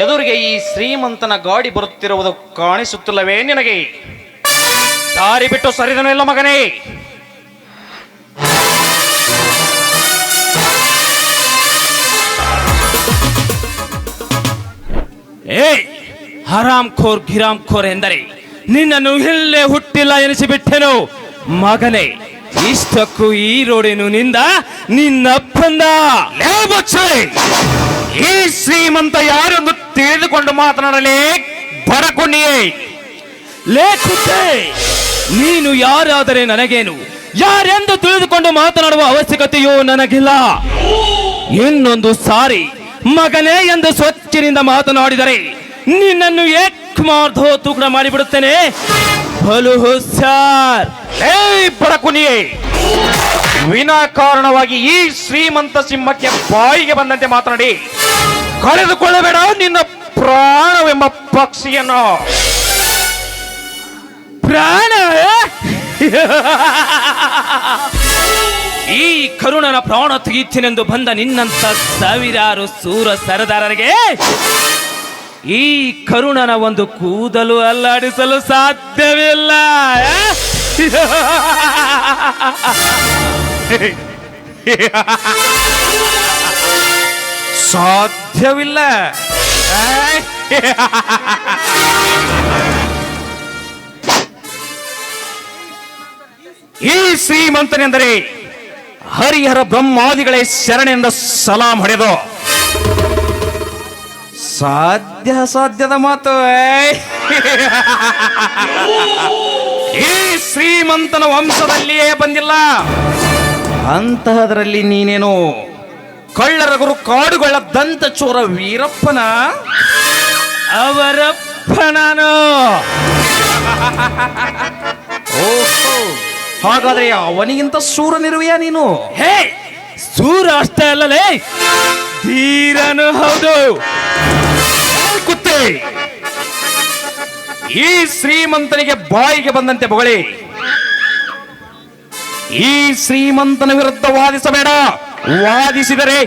ಎದುರಿಗೆ ಈ ಶ್ರೀಮಂತನ ಗಾಡಿ ಬರುತ್ತಿರುವುದು ಕಾಣಿಸುತ್ತಿಲ್ಲವೇ ನಿನಗೆ? ದಾರಿ ಬಿಟ್ಟು ಸರಿದನು ಇಲ್ಲ ಮಗನೇ. ಏಯ್ ಹರಾಮ್ ಖೋರ್ ಗಿರಾಮ್ ಖೋರ್ ಎಂದರೆ ನಿನ್ನನ್ನು ಇಲ್ಲೇ ಹುಟ್ಟಿಲ್ಲ ಎನಿಸಿಬಿಟ್ಟೆನು ಮಗನೇ. ಇಷ್ಟಕ್ಕೂ ಈ ರೋಡೇನು ನಿನ್ನಪ್ಪಂದ. ಈ ಶ್ರೀಮಂತ ಯಾರೆಂದು ತಿಳಿದುಕೊಂಡು ಮಾತನಾಡಲೇ ಬರಕೊಂಡಿಯೇ. ಲೇಖುತ್ತೆ ನೀನು ಯಾರಾದರೆ ನನಗೇನು, ಯಾರೆಂದು ತಿಳಿದುಕೊಂಡು ಮಾತನಾಡುವ ಅವಶ್ಯಕತೆಯೂ ನನಗಿಲ್ಲ. ಇನ್ನೊಂದು ಸಾರಿ ಮಗನೇ ಎಂದು ಸ್ವಚ್ಛನಿಂದ ಮಾತನಾಡಿದರೆ ನಿನ್ನನ್ನು ಏಕ್ಮಾರ್ಧೋ ತೂಕಡ ಮಾಡಿಬಿಡುತ್ತೇನೆ. ಬಲು ಹುಷಾರ್. ಬರಕುನಿಯೇ, ವಿನಾಕಾರಣವಾಗಿ ಈ ಶ್ರೀಮಂತ ಸಿಂಹಕ್ಕೆ ಬಾಯಿಗೆ ಬಂದಂತೆ ಮಾತನಾಡಿ ಕಳೆದುಕೊಳ್ಳಬೇಡ ನಿನ್ನ ಪ್ರಾಣವೆಂಬ ಪಕ್ಷಿಯನ್ನು. ಪ್ರಾಣ? ಈ ಕರುಣನ ಪ್ರಾಣ ತೆಗೀತೀನೆಂದು ಬಂದ ನಿನ್ನಂತ ಸಾವಿರಾರು ಸೂರ ಸರದಾರರಿಗೆ ಈ ಕರುಣನ ಒಂದು ಕೂದಲು ಅಲ್ಲಾಡಿಸಲು ಸಾಧ್ಯವಿಲ್ಲ. ಸಾಧ್ಯವಿಲ್ಲ. ಈ ಶ್ರೀಮಂತನೆಂದರೆ ಹರಿಹರ ಬ್ರಹ್ಮಾದಿಗಳೇ ಶರಣೆಂದ ಸಲಾಂ ಹೊಡೆದು ಸಾಧ್ಯದ ಮಾತು. ಈ ಶ್ರೀಮಂತನ ವಂಶದಲ್ಲಿಯೇ ಬಂದಿಲ್ಲ. ಅಂತಹದರಲ್ಲಿ ನೀನೇನು ಕಳ್ಳರ ಗುರು ಕಾಡುಗಳ ದಂತ ಚೋರ ವೀರಪ್ಪನ ಅವರಪ್ಪ ನಾನು. ಓಹೋ, ಹಾಗಾದ್ರೆ ಅವನಿಗಿಂತ ಶೂರನಿರುವೆಯಾ ನೀನು? ಹೇ, ಸೂರ ಅಷ್ಟೇ ಅಲ್ಲಲೇ, ಧೀರನು ಹೌದು. ಕುತ್ತೆ, ಈ ಶ್ರೀಮಂತನಿಗೆ ಬಾಯಿಗೆ ಬಂದಂತೆ ಬೊಗಳಿ. ಈ ಶ್ರೀಮಂತನ ವಿರುದ್ಧ ವಾದಿಸಬೇಡ. ವಾದಿಸಿದರೆ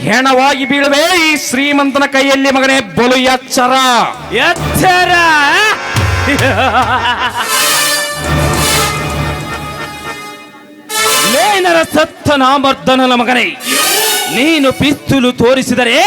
ಹೆಣವಾಗಿ ಬೀಳುವೆ ಈ ಶ್ರೀಮಂತನ ಕೈಯಲ್ಲಿ ಮಗನೇ. ಬಲು ಎಚ್ಚರ. ಲೇನರ ಸತ್ತ ನಾಮರ್ದನನ ಮಗನೇ, ನೀನು ಪಿಸ್ತೂಲು ತೋರಿಸಿದರೆ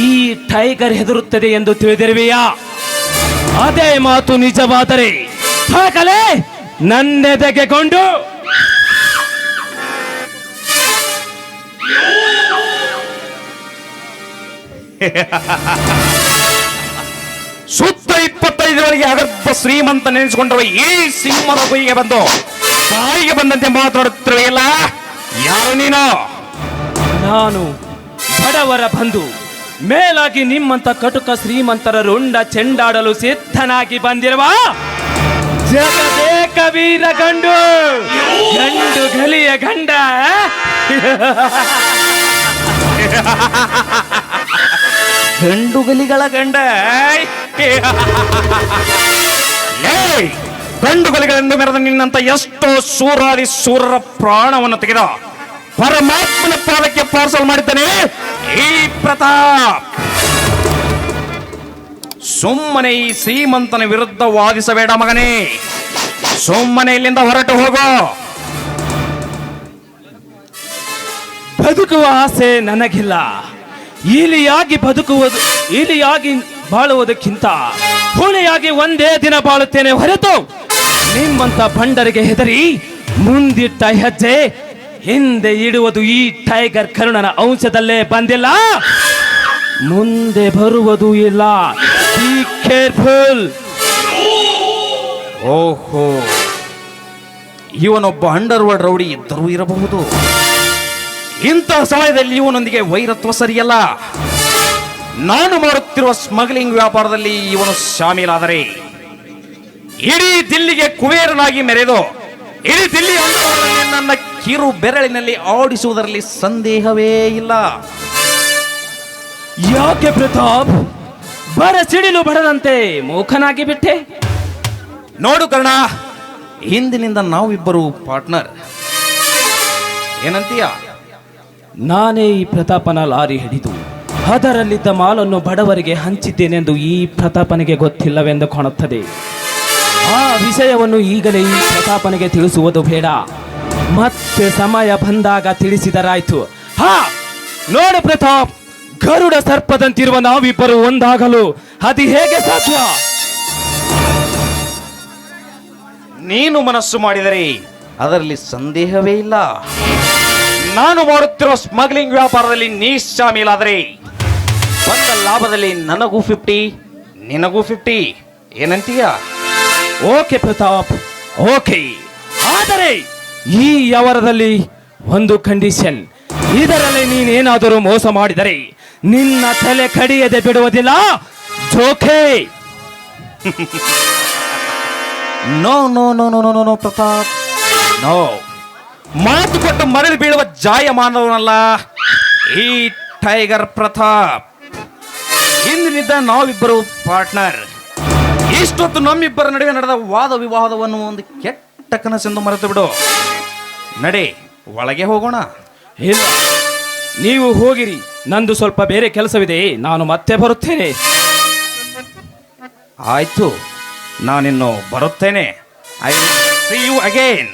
ಈ ಟೈಗರ್ ಹೆದರುತ್ತದೆ ಎಂದು ತಿಳಿದಿರುವೆಯಾ? ಅದೇ ಮಾತು ನಿಜವಾದರೆ ಹಾಗಲೇ ನನ್ನೆದೆಗೆಗೊಂಡು ಸುತ್ತ 25 ಅಗರ್ಭ ಶ್ರೀಮಂತ ನೆನೆಸಿಕೊಂಡ್ರುವ ಈ ಸಿಂಹದ ಗುಯಿಗೆ ಬಂದು ಬಾಯಿಗೆ ಬಂದಂತೆ ಮಾತಾಡುತ್ತಿರುವೆಯಲ್ಲ, ಯಾರು ನೀನು? ನಾನು ಬಡವರ ಬಂಧು, ಮೇಲಾಗಿ ನಿಮ್ಮಂತ ಕಟುಕ ಶ್ರೀಮಂತರ ರುಂಡ ಚೆಂಡಾಡಲು ಸಿದ್ಧನಾಗಿ ಬಂದಿರುವ ಜಗದೇಕ ವೀರ ಗಂಡು ಗಲಿಯ ಗಂಡ. ಗಂಡುಗಲಿಗಳ ಗಂಡ. ಗಂಡುಗಲಿಗಳೆಂದು ಮೆರೆದ ನಿನ್ನಂತ ಎಷ್ಟೋ ಸೂರಾದಿ ಸೂರರ ಪ್ರಾಣವನ್ನು ತೆಗೆದ ಪರಮಾತ್ಮನ ಪಾದಕ್ಕೆ ಪಾರ್ಸಲ್ ಮಾಡಿದ್ದಾನೆ ಈ ಪ್ರತಾಪ್. ಸುಮ್ಮನೆ ಈ ಶ್ರೀಮಂತನ ವಿರುದ್ಧ ವಾದಿಸಬೇಡ ಮಗನೇ, ಸುಮ್ಮನೆ ಇಲ್ಲಿಂದ ಹೊರಟು ಹೋಗೋ. ಬದುಕುವ ಆಸೆ ನನಗಿಲ್ಲ. ಇಲಿಯಾಗಿ ಬಾಳುವುದಕ್ಕಿಂತ ಹುಲಿಯಾಗಿ ಒಂದೇ ದಿನ ಬಾಳುತ್ತೇನೆ ಹೊರತು ನಿಮ್ಮಂತ ಬಂಡರಿಗೆ ಹೆದರಿ ಮುಂದಿಟ್ಟ ಹೆಜ್ಜೆ ಹಿಂದೆ ಇಡುವುದು ಈ ಟೈಗರ್ ಕರುಣನ ಅಂಶದಲ್ಲೇ ಬಂದಿಲ್ಲ, ಮುಂದೆ ಬರುವುದು ಇಲ್ಲ. Be careful. ಓಹೋ, ಇವನೊಬ್ಬ ಅಂಡರ್ವರ್ಲ್ಡ್ ರೌಡಿ ಇದ್ದರೂ ಇರಬಹುದು. ಇಂತಹ ಸಮಯದಲ್ಲಿ ಇವನೊಂದಿಗೆ ವೈರತ್ವ ಸರಿಯಲ್ಲ. ನಾನು ಮಾಡುತ್ತಿರುವ ಸ್ಮಗ್ಲಿಂಗ್ ವ್ಯಾಪಾರದಲ್ಲಿ ಇವನು ಶಾಮೀಲಾದರೆ ಇಡೀ ದಿಲ್ಲಿಗೆ ಕುಬೇರನಾಗಿ ಮೆರೆದು ಇಡೀ ದಿಲ್ಲಿ ಅಂಡರ್ವರ್ಲ್ಡ್ನಲ್ಲಿ ನನ್ನ ಕಿರು ಬೆರಳಿನಲ್ಲಿ ಆಡಿಸುವುದರಲ್ಲಿ ಸಂದೇಹವೇ ಇಲ್ಲ. ಯಾಕೆ ಪ್ರತಾಪ್ ಬರ ಸಿಡಿಲು ಬಡದಂತೆ ಮೂಖನಾಗಿ ಬಿಟ್ಟೆ? ನೋಡು ಕರ್ಣ, ಹಿಂದಿನಿಂದ ನಾವಿಬ್ಬರು ಪಾರ್ಟ್ನರ್, ಏನಂತೀಯ? ನಾನೇ ಈ ಪ್ರತಾಪನ ಲಾರಿ ಹಿಡಿದು ಅದರಲ್ಲಿದ್ದ ಮಾಲನ್ನು ಬಡವರಿಗೆ ಹಂಚಿದ್ದೇನೆಂದು ಈ ಪ್ರತಾಪನಿಗೆ ಗೊತ್ತಿಲ್ಲವೆಂದು ಕಾಣುತ್ತದೆ. ಆ ವಿಷಯವನ್ನು ಈಗಲೇ ಈ ಪ್ರತಾಪನಿಗೆ ತಿಳಿಸುವುದು ಬೇಡ, ಮತ್ತೆ ಸಮಯ ಬಂದಾಗ ತಿಳಿಸಿದರಾಯ್ತು. ಹಾ, ನೋಡು ಪ್ರತಾಪ್, ಗರುಡ ಸರ್ಪದಂತಿರುವ ನಾವಿಬ್ಬರು ಒಂದಾಗಲು ಅದು ಹೇಗೆ ಸಾಧ್ಯ? ನೀನು ಮನಸ್ಸು ಮಾಡಿದರೆ ಅದರಲ್ಲಿ ಸಂದೇಹವೇ ಇಲ್ಲ. ನಾನು ಮಾಡುತ್ತಿರುವ ಸ್ಮಗ್ಲಿಂಗ್ ವ್ಯಾಪಾರದಲ್ಲಿ ನೀ ಶಾಮೀಲಾದರೆ ಬಂದ ಲಾಭದಲ್ಲಿ ನನಗೂ 50, ನಿನಗೂ 50, ಏನಂತೀಯ? Okay Pratap, okay. ಆದರೆ ಈ ವ್ಯವಹಾರದಲ್ಲಿ ಒಂದು ಕಂಡೀಷನ್. ಇದರಲ್ಲಿ ನೀನೇನಾದರೂ ಮೋಸ ಮಾಡಿದರೆ ನಿನ್ನ ತಲೆ ಕಡಿಯದೆ ಬಿಡುವುದಿಲ್ಲ. ಜೋಕೆ? No no no no no no Pratap, no. ಮಾತು ಕೊಟ್ಟು ಮರಳಿ ಬೀಳುವ ಜಾಯಮಾನವನಲ್ಲ ಈ ಟೈಗರ್ ಪ್ರತಾಪ್. ಇಂದಿನಿಂದ ನಾವಿಬ್ಬರು ಪಾರ್ಟ್ನರ್. ಇಷ್ಟೊತ್ತು ನಮ್ಮಿಬ್ಬರ ನಡುವೆ ನಡೆದ ವಾದ ವಿವಾದವನ್ನು ಒಂದು ಕೆಟ್ಟ ಕನಸೆಂದು ಮರೆತು ಬಿಡು. ನಡೆ, ಒಳಗೆ ಹೋಗೋಣ. ಇಲ್ಲ, ನೀವು ಹೋಗಿರಿ, ನಂದು ಸ್ವಲ್ಪ ಬೇರೆ ಕೆಲಸವಿದೆ, ನಾನು ಮತ್ತೆ ಬರುತ್ತೇನೆ. ಆಯ್ತು, ನಾನಿನ್ನು ಬರುತ್ತೇನೆ. I will see you again.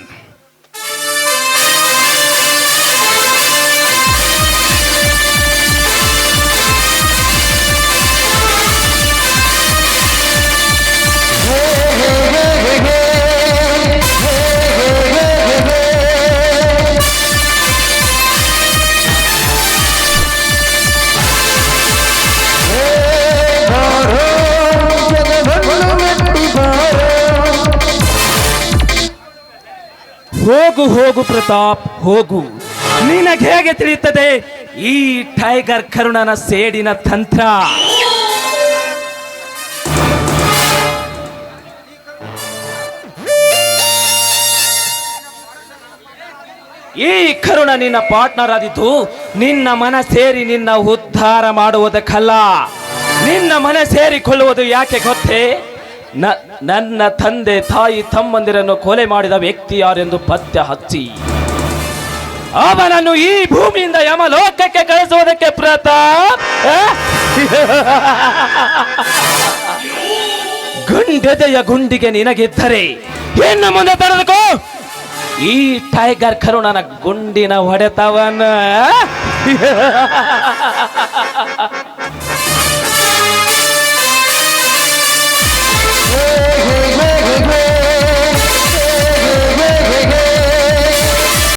ಹೋಗು ಹೋಗು ಪ್ರತಾಪ್, ಹೋಗು. ನಿನಗೆ ಹೇಗೆ ತಿಳಿಯುತ್ತದೆ ಈ ಟೈಗರ್ ಕರುಣನ ಸೇಡಿನ ತಂತ್ರ? ಈ ಕರುಣ ನಿನ್ನ ಪಾರ್ಟ್ನರ್ ಆದಿದ್ದು ನಿನ್ನ ಮನ ಸೇರಿ ನಿನ್ನ ಉದ್ಧಾರ ಮಾಡುವುದಕ್ಕಲ್ಲ, ನಿನ್ನ ಮನ ಸೇರಿಕೊಳ್ಳುವುದು ಯಾಕೆ ಗೊತ್ತೇ? ನನ್ನ ತಂದೆ ತಾಯಿ ತಮ್ಮಂದಿರನ್ನು ಕೊಲೆ ಮಾಡಿದ ವ್ಯಕ್ತಿ ಯಾರೆಂದು ಪತ್ತೆ ಹಚ್ಚಿ ಅವನನ್ನು ಈ ಭೂಮಿಯಿಂದ ಯಮಲೋಕಕ್ಕೆ ಕಳಿಸುವುದಕ್ಕೆ ಪ್ರತಾಪ್. ಗುಂಡೆದೆಯ ಗುಂಡಿಗೆ ನಿನಗಿದ್ದರೆ ಇನ್ನು ಮುಂದೆ ತಡೆದುಕೋ ಈ ಟೈಗರ್ ಕರುಣನ ಗುಂಡಿನ ಹೊಡೆತವನ್ನ.